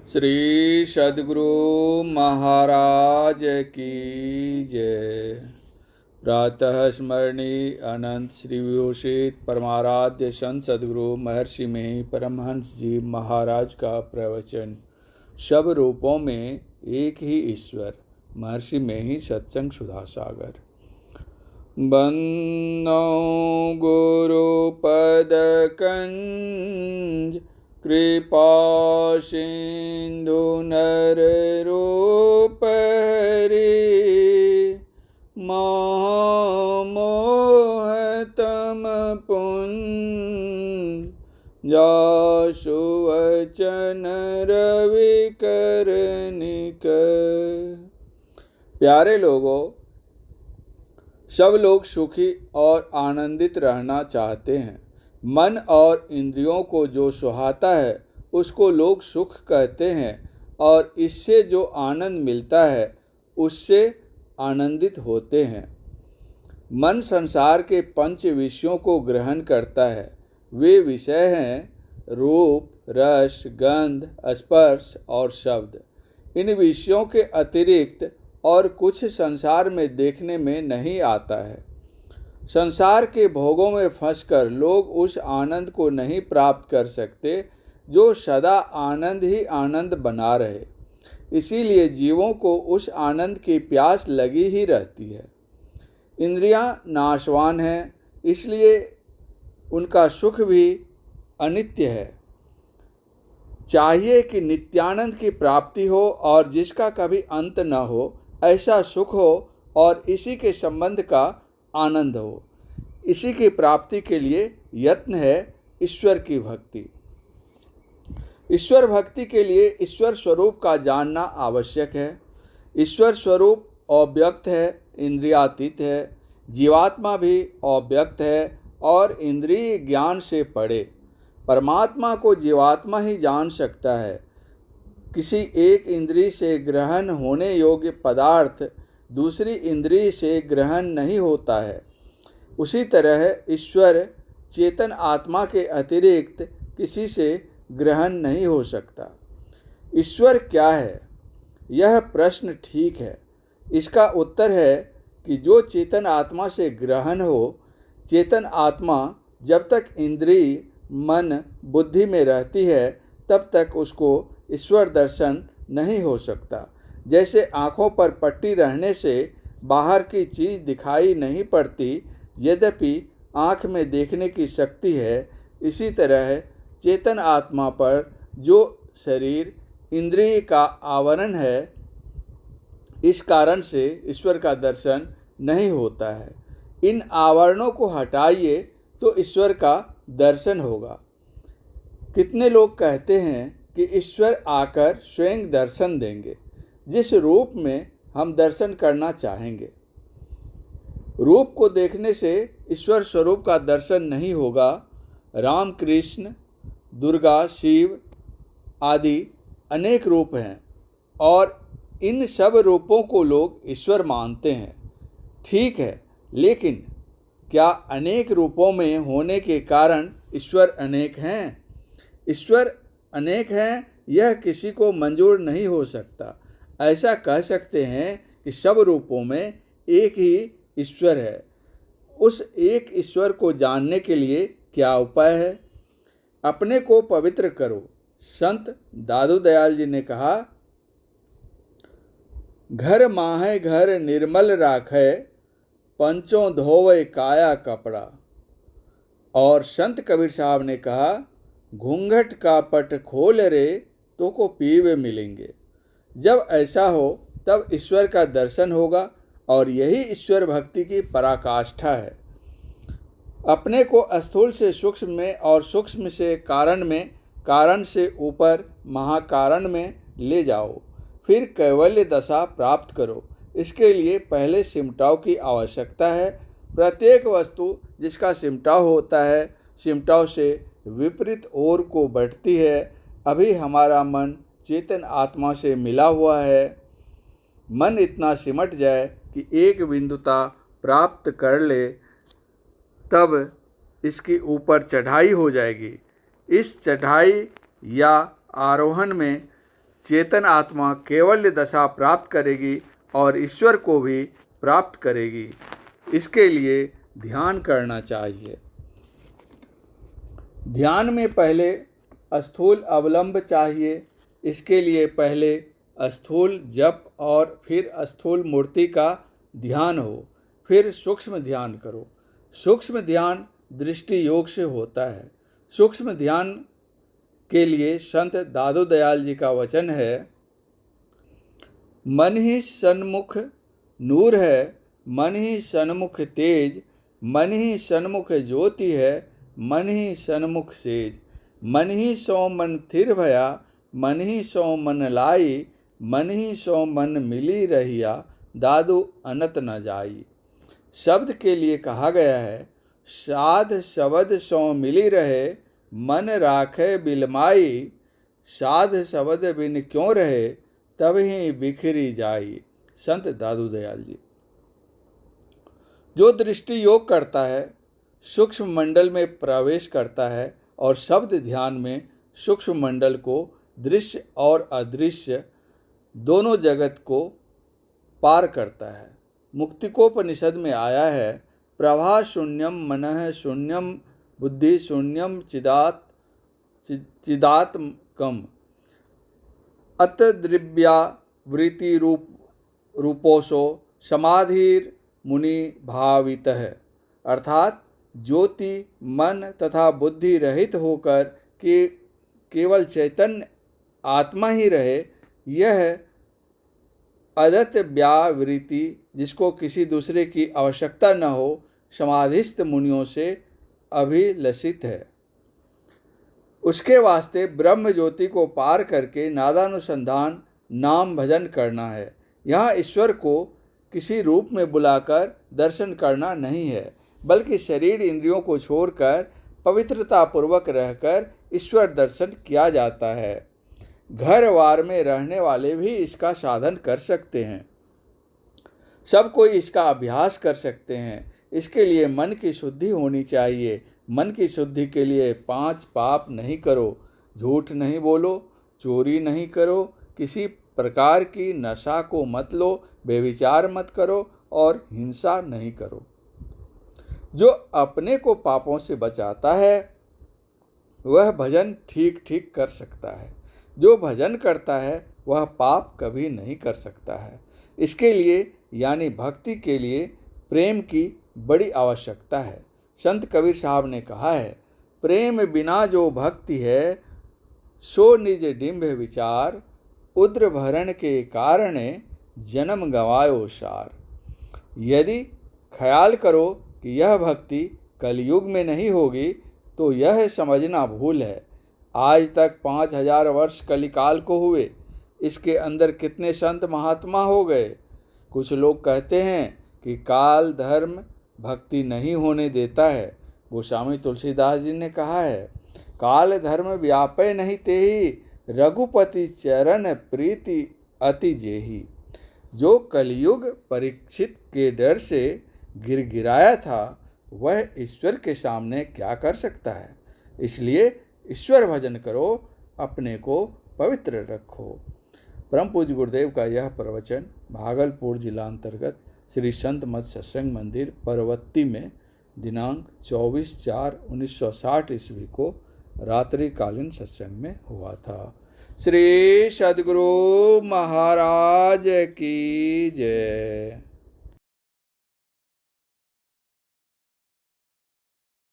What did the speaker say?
श्री सद्गुरु महाराज की जय। प्रातः स्मरणीय अनंत श्री विभूषित परमाराध्य संत सद्गुरु महर्षि में परमहंस जी महाराज का प्रवचन। सब रूपों में एक ही ईश्वर। महर्षि में ही सत्संग सुधा सागर। बंदो गुरु पद कंज कृपा सिंधु नर रूप रे मोह तम पुंज जासु वचन रवि करनिक। प्यारे लोगों, सब लोग सुखी और आनंदित रहना चाहते हैं। मन और इंद्रियों को जो सुहाता है उसको लोग सुख कहते हैं और इससे जो आनंद मिलता है उससे आनंदित होते हैं। मन संसार के पंच विषयों को ग्रहण करता है। वे विषय हैं रूप, रस, गंध, स्पर्श और शब्द। इन विषयों के अतिरिक्त और कुछ संसार में देखने में नहीं आता है। संसार के भोगों में फंसकर लोग उस आनंद को नहीं प्राप्त कर सकते जो सदा आनंद ही आनंद बना रहे। इसीलिए जीवों को उस आनंद की प्यास लगी ही रहती है। इंद्रियां नाशवान हैं, इसलिए उनका सुख भी अनित्य है। चाहिए कि नित्यानंद की प्राप्ति हो और जिसका कभी अंत न हो, ऐसा सुख हो और इसी के संबंध का आनंद हो। इसी की प्राप्ति के लिए यत्न है ईश्वर की भक्ति। ईश्वर भक्ति के लिए ईश्वर स्वरूप का जानना आवश्यक है। ईश्वर स्वरूप अव्यक्त है, इंद्रियातीत है। जीवात्मा भी अव्यक्त है और इंद्रिय ज्ञान से परे। परमात्मा को जीवात्मा ही जान सकता है। किसी एक इंद्रिय से ग्रहण होने योग्य पदार्थ दूसरी इंद्रिय से ग्रहण नहीं होता है। उसी तरह ईश्वर चेतन आत्मा के अतिरिक्त किसी से ग्रहण नहीं हो सकता। ईश्वर क्या है? यह प्रश्न ठीक है। इसका उत्तर है कि जो चेतन आत्मा से ग्रहण हो। चेतन आत्मा जब तक इंद्रिय, मन, बुद्धि में रहती है तब तक उसको ईश्वर दर्शन नहीं हो सकता। जैसे आँखों पर पट्टी रहने से बाहर की चीज़ दिखाई नहीं पड़ती, यद्यपि आँख में देखने की शक्ति है, इसी तरह चेतन आत्मा पर जो शरीर इंद्रिय का आवरण है, इस कारण से ईश्वर का दर्शन नहीं होता है। इन आवरणों को हटाइए तो ईश्वर का दर्शन होगा। कितने लोग कहते हैं कि ईश्वर आकर स्वयं दर्शन देंगे, जिस रूप में हम दर्शन करना चाहेंगे। रूप को देखने से ईश्वर स्वरूप का दर्शन नहीं होगा। राम, कृष्ण, दुर्गा, शिव आदि अनेक रूप हैं और इन सब रूपों को लोग ईश्वर मानते हैं। ठीक है, लेकिन क्या अनेक रूपों में होने के कारण ईश्वर अनेक हैं? ईश्वर अनेक हैं यह किसी को मंजूर नहीं हो सकता। ऐसा कह सकते हैं कि सब रूपों में एक ही ईश्वर है। उस एक ईश्वर को जानने के लिए क्या उपाय है? अपने को पवित्र करो। संत दादू दयाल जी ने कहा, घर माहे घर निर्मल राखे, पंचों धोवे काया कपड़ा। और संत कबीर साहब ने कहा, घूंघट का पट खोल रे तो को पीवे मिलेंगे। जब ऐसा हो तब ईश्वर का दर्शन होगा और यही ईश्वर भक्ति की पराकाष्ठा है। अपने को स्थूल से सूक्ष्म में और सूक्ष्म से कारण में, कारण से ऊपर महाकारण में ले जाओ, फिर कैवल्य दशा प्राप्त करो। इसके लिए पहले सिमटाव की आवश्यकता है। प्रत्येक वस्तु जिसका सिमटाव होता है, सिमटाव से विपरीत ओर को बढ़ती है। अभी हमारा मन चेतन आत्मा से मिला हुआ है। मन इतना सिमट जाए कि एक बिंदुता प्राप्त कर ले, तब इसके ऊपर चढ़ाई हो जाएगी। इस चढ़ाई या आरोहण में चेतन आत्मा कैवल्य दशा प्राप्त करेगी और ईश्वर को भी प्राप्त करेगी। इसके लिए ध्यान करना चाहिए। ध्यान में पहले स्थूल अवलंब चाहिए। इसके लिए पहले स्थूल जप और फिर स्थूल मूर्ति का ध्यान हो, फिर सूक्ष्म ध्यान करो। सूक्ष्म ध्यान दृष्टि योग से होता है। सूक्ष्म ध्यान के लिए संत दादू दयाल जी का वचन है, मन ही सन्मुख नूर है, मन ही सन्मुख तेज, मन ही सन्मुख ज्योति है, मन ही सन्मुख सेज। मन ही सो मन थिर भया, मन ही सो मन लाई, मन ही सो मन मिली रहिया, दादू अनत न जाई। शब्द के लिए कहा गया है, साध शब्द सो मिली रहे, मन राखे बिलमाई, साध शब्द बिन क्यों रहे, तब ही बिखरी जाई। संत दादू दयाल जी। जो दृष्टि योग करता है, सूक्ष्म मंडल में प्रवेश करता है और शब्द ध्यान में सूक्ष्म मंडल को, दृश्य और अदृश्य दोनों जगत को पार करता है। मुक्तिकोपनिषद में आया है, प्रभा शून्यम मनः शून्यम बुद्धि शून्यम चिदात्मकम अतद्रिव्या वृत्ति रूपोशो समाधिर मुनि भावितः। अर्थात ज्योति मन तथा बुद्धि रहित होकर के केवल चैतन्य आत्मा ही रहे, यह अदत्त व्यावृत्ति जिसको किसी दूसरे की आवश्यकता न हो, समाधिस्थ मुनियों से अभिलषित है। उसके वास्ते ब्रह्म ज्योति को पार करके नादानुसंधान नाम भजन करना है। यहाँ ईश्वर को किसी रूप में बुलाकर दर्शन करना नहीं है, बल्कि शरीर इंद्रियों को छोड़कर पवित्रता पूर्वक रहकर ईश्वर दर्शन किया जाता है। घर वार में रहने वाले भी इसका साधन कर सकते हैं। सब कोई इसका अभ्यास कर सकते हैं। इसके लिए मन की शुद्धि होनी चाहिए। मन की शुद्धि के लिए 5 पाप नहीं करो, झूठ नहीं बोलो, चोरी नहीं करो, किसी प्रकार की नशा को मत लो, बेविचार मत करो और हिंसा नहीं करो। जो अपने को पापों से बचाता है वह भजन ठीक ठीक कर सकता है। जो भजन करता है वह पाप कभी नहीं कर सकता है। इसके लिए यानी भक्ति के लिए प्रेम की बड़ी आवश्यकता है। संत कबीर साहब ने कहा है, प्रेम बिना जो भक्ति है सो निज डिंभ विचार, उद्र भरण के कारण जन्म गवायो सार। यदि ख्याल करो कि यह भक्ति कलयुग में नहीं होगी तो यह समझना भूल है। आज तक 5000 वर्ष कलिकाल को हुए, इसके अंदर कितने संत महात्मा हो गए। कुछ लोग कहते हैं कि काल धर्म भक्ति नहीं होने देता है। गोस्वामी तुलसीदास जी ने कहा है, काल धर्म व्यापे नहीं तेहि, रघुपति चरण प्रीति अति जेहि। जो कलयुग परीक्षित के डर से गिरगिराया था वह ईश्वर के सामने क्या कर सकता है। इसलिए ईश्वर भजन करो, अपने को पवित्र रखो। परम पूज्य गुरुदेव का यह प्रवचन भागलपुर जिला अंतर्गत श्री संत मत सत्संग मंदिर परवत्ती में दिनांक 24/4/1960 ईस्वी को रात्रिकालीन सत्संग में हुआ था। श्री सद्गुरु महाराज की जय।